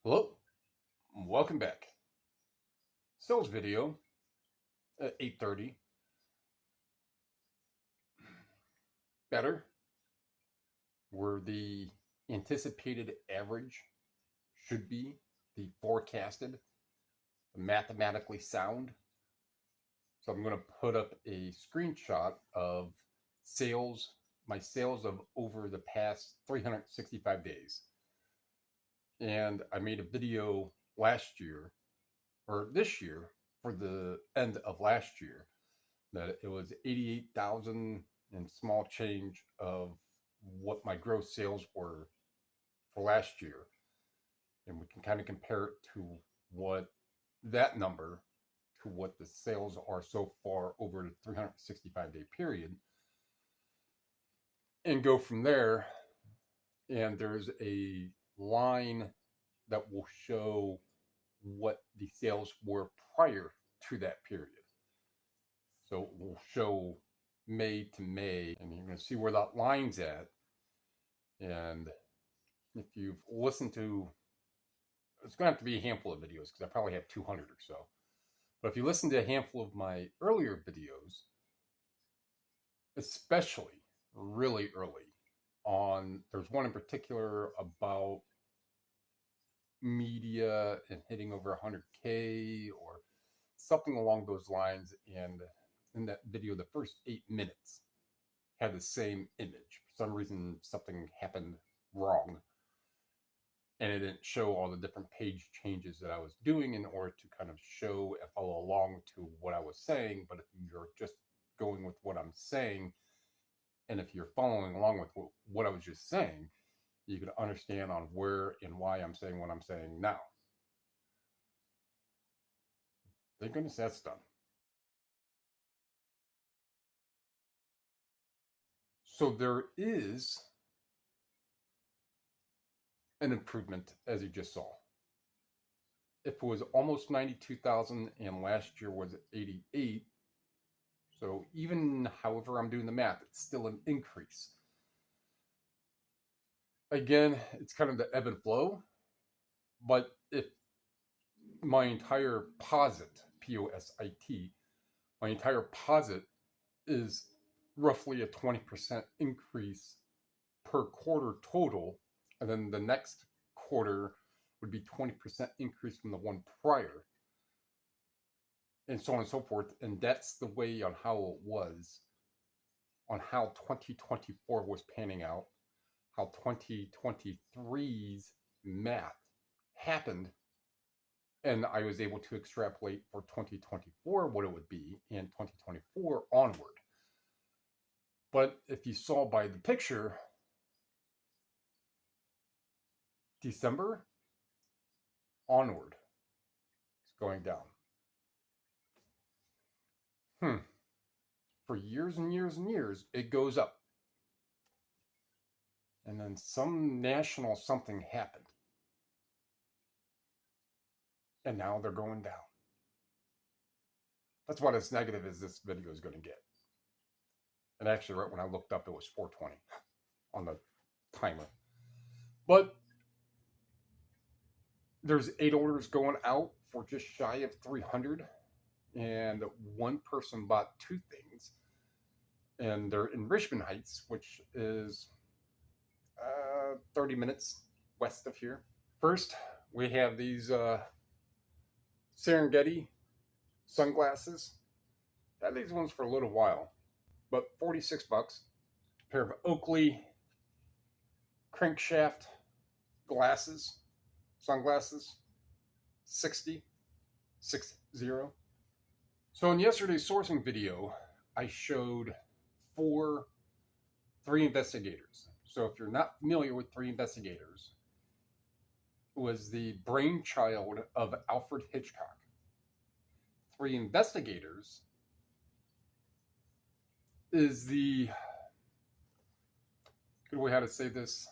Hello, welcome back. Sales video at 8:30. Better where the anticipated average should be, the forecasted, the mathematically sound. So I'm going to put up a screenshot of sales, my sales of over the past 365 days. And I made a video last year or this year for the end of last year that it was 88,000 and small change of what my gross sales were for last year. And we can kind of compare it to what that number to what the sales are so far over the 365-day period and go from there. And there's a line that will show what the sales were prior to that period. So it will show May to May, and you're going to see where that line's at. And if you've listened to, it's going to have to be a handful of videos because I probably have 200 or so. But if you listen to a handful of my earlier videos, especially really early on, there's one in particular about media and hitting over 100K or something along those lines. And in that video, the first 8 minutes had the same image. For some reason, something happened wrong. And it didn't show all the different page changes that I was doing in order to kind of show and follow along to what I was saying. But if you're just going with what I'm saying, and if you're following along with what I was just saying, you can understand on where and why I'm saying what I'm saying now. Thank goodness that's done. So there is an improvement, as you just saw. If it was almost 92,000 and last year was 88, so even however I'm doing the math, it's still an increase. Again, it's kind of the ebb and flow, but if my entire posit, P-O-S-I-T, my entire posit is roughly a 20% increase per quarter total, and then the next quarter would be 20% increase from the one prior, and so on and so forth. And that's the way on how it was, on how 2024 was panning out, how 2023's math happened, and I was able to extrapolate for 2024 what it would be in 2024 onward. But if you saw by the picture, December onward, it's going down. For years and years and years, it goes up. And then some national something happened. And now they're going down. That's about as negative as this video is going to get. And actually, right when I looked up, it was 420 on the timer. But there's 8 orders going out for just shy of 300. And one person bought 2 things. And they're in Richmond Heights, which is 30 minutes west of here. First, we have these Serengeti sunglasses. I had these ones for a little while, but 46 bucks. A pair of Oakley crankshaft glasses, sunglasses, 60. So in yesterday's sourcing video, I showed 3 investigators. So if you're not familiar with 3 investigators, it was the brainchild of Alfred Hitchcock. 3 investigators is the good way how to say this,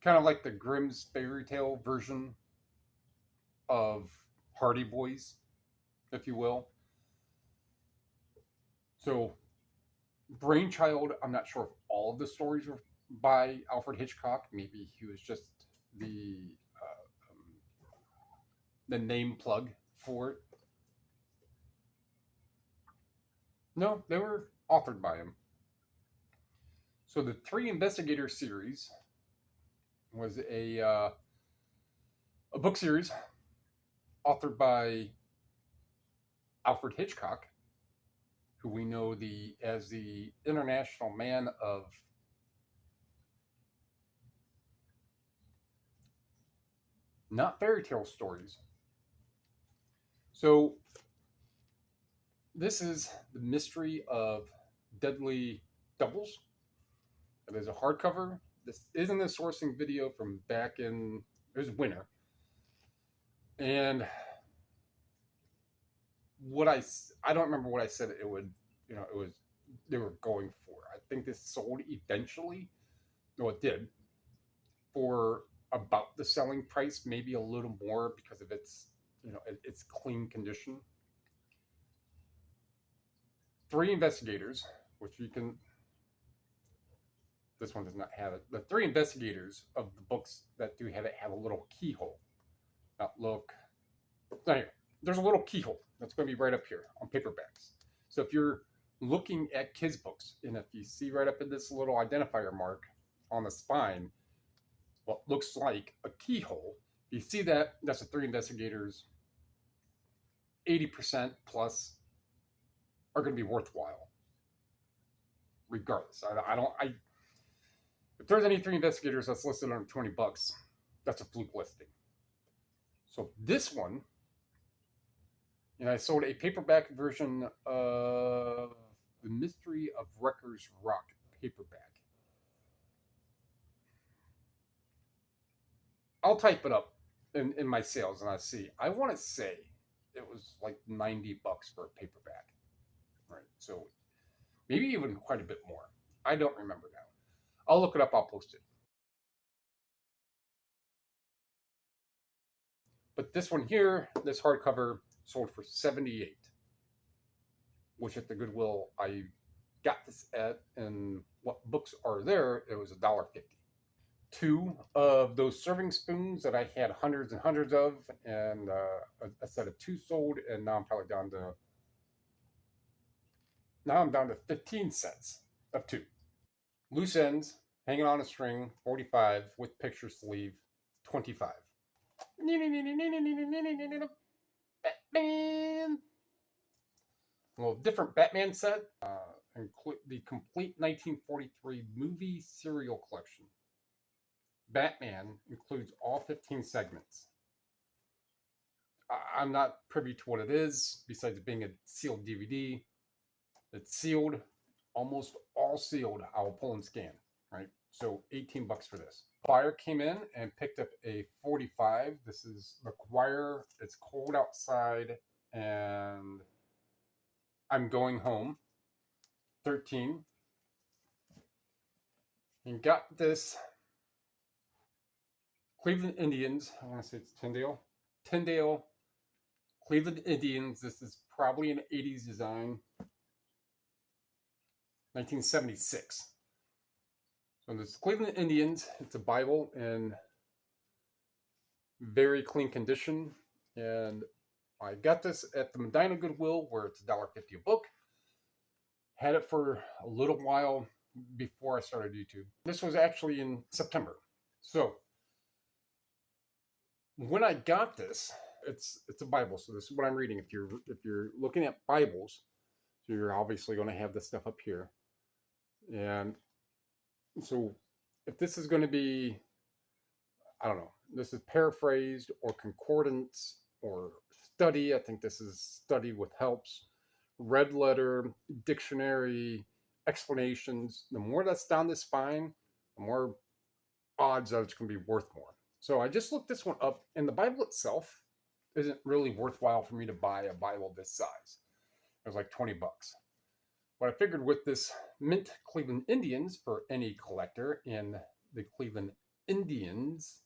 kind of like the Grimm's fairy tale version of Hardy Boys, if you will. So brainchild, I'm not sure if all of the stories were by Alfred Hitchcock. Maybe he was just the the name plug for it. No, they were authored by him. So the Three Investigator series was a book series authored by Alfred Hitchcock, who we know as the international man of not fairy tale stories. So this is The Mystery of Deadly Doubles. It is a hardcover. This isn't a sourcing video from back in, it was winter. And I don't remember what I said it would, it was, they were going for. I think this sold eventually, no, it did, for about the selling price, maybe a little more because of its, its clean condition. Three Investigators, which you can, this one does not have it. The Three Investigators of the books that do have it have a little keyhole. Now look, anyway, there's a little keyhole that's going to be right up here on paperbacks. So if you're looking at kids' books, and if you see right up in this little identifier mark on the spine, what looks like a keyhole, you see that, that's the Three Investigators. 80% plus are going to be worthwhile, regardless. If there's any Three Investigators that's listed under $20, that's a fluke listing. So this one, I sold a paperback version of The Mystery of Wrecker's Rock paperback. I'll type it up in my sales and I see. I want to say it was like $90 for a paperback. Right. So maybe even quite a bit more. I don't remember now. I'll look it up. I'll post it. But this one here, this hardcover, sold for $78, which at the Goodwill I got this at, and what books are there, it was $1.50. Two of those serving spoons that I had hundreds and hundreds of, and a set of two sold, and now I'm probably down to 15 sets of two. Loose ends, hanging on a string, 45, with picture sleeve, 25. Batman! Well, different Batman set. Include the complete 1943 movie serial collection. Batman includes all 15 segments. I'm not privy to what it is, besides being a sealed DVD. It's sealed, almost all sealed. I will pull and scan, right? So $18 for this. Buyer came in and picked up a 45. This is McGuire. It's cold outside, and I'm going home. 13. And got this Cleveland Indians. I want to say it's Tyndale. Tyndale, Cleveland Indians. This is probably an 80s design. 1976. So this Cleveland Indians, it's a Bible in very clean condition. And I got this at the Medina Goodwill, where it's $1.50 a book. Had it for a little while before I started YouTube. This was actually in September. So when I got this, it's a Bible. So this is what I'm reading. If you're looking at Bibles, so you're obviously going to have this stuff up here. And so if this is going to be, I don't know, this is paraphrased or concordance or study. I think this is study with helps, red letter, dictionary, explanations. The more that's down the spine, the more odds that it's going to be worth more. So I just looked this one up, and the Bible itself isn't really worthwhile for me to buy a Bible this size. It was like $20. But I figured with this mint Cleveland Indians for any collector, and the Cleveland Indians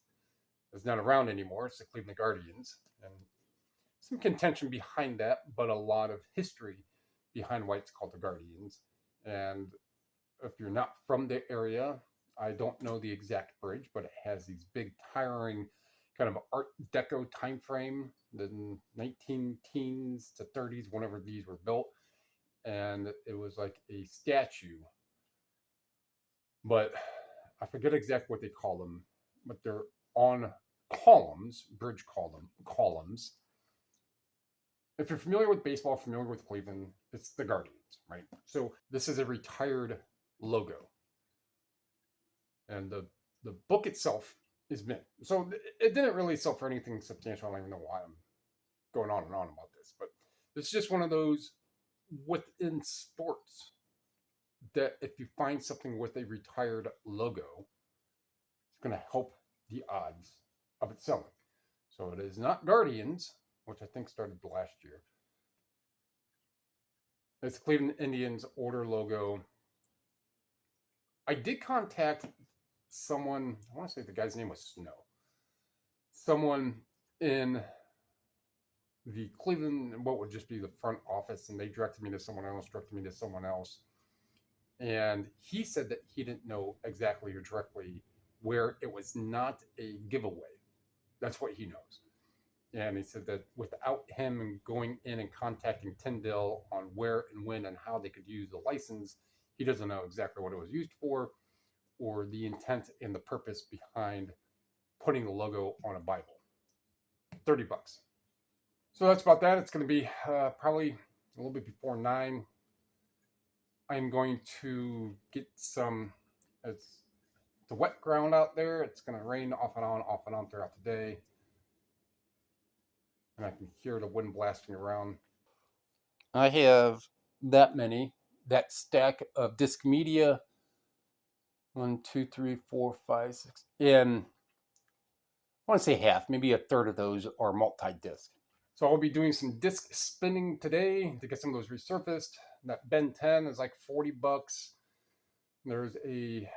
is not around anymore, it's the Cleveland Guardians, and some contention behind that, but a lot of history behind why it's called the Guardians. And if you're not from the area, I don't know the exact bridge, but it has these big towering kind of Art Deco time frame, the 19 teens to 30s, whenever these were built. And it was like a statue, but I forget exactly what they call them, but they're on columns, bridge columns. If you're familiar with baseball, familiar with Cleveland, it's the Guardians, right? So this is a retired logo. And the book itself is mint. So it didn't really sell for anything substantial. I don't even know why I'm going on and on about this, but it's just one of those within sports that if you find something with a retired logo, it's going to help the odds of it selling. So it is not Guardians, which I think started last year. It's Cleveland Indians order logo. I did contact someone, I want to say the guy's name was Snow. Someone in the Cleveland, what would just be the front office, and they directed me to someone else. And he said that he didn't know exactly or directly where it was not a giveaway. That's what he knows. And he said that without him going in and contacting Tyndall on where and when and how they could use the license, he doesn't know exactly what it was used for or the intent and the purpose behind putting the logo on a Bible. $30. So that's about that. It's going to be probably a little bit before 9. I'm going to get some, it's the wet ground out there. It's going to rain off and on throughout the day. And I can hear the wind blasting around. I have that stack of disc media. 1, 2, 3, 4, 5, 6. And I want to say half, maybe a third of those are multi-disc. So I'll be doing some disc spinning today to get some of those resurfaced. That Ben 10 is like $40. There's a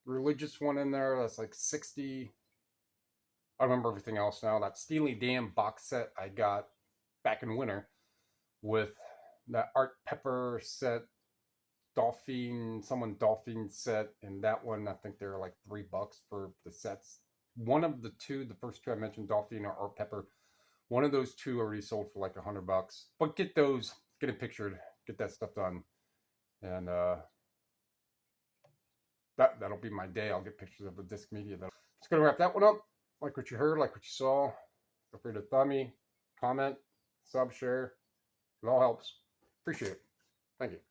religious one in there that's like 60. I remember everything else now. That Steely Dan box set I got back in winter with that Art Pepper set, Dolphin set, and that one I think they're like $3 for the sets. One of the two, the first two I mentioned, Dolphin or Art Pepper, one of those two already sold for like $100. But get those, get it pictured, get that stuff done, and that'll be my day. I'll get pictures of the disc media. Just gonna wrap that one up. Like what you heard, like what you saw. Feel free to thumb me, comment, sub, share. It all helps. Appreciate it. Thank you.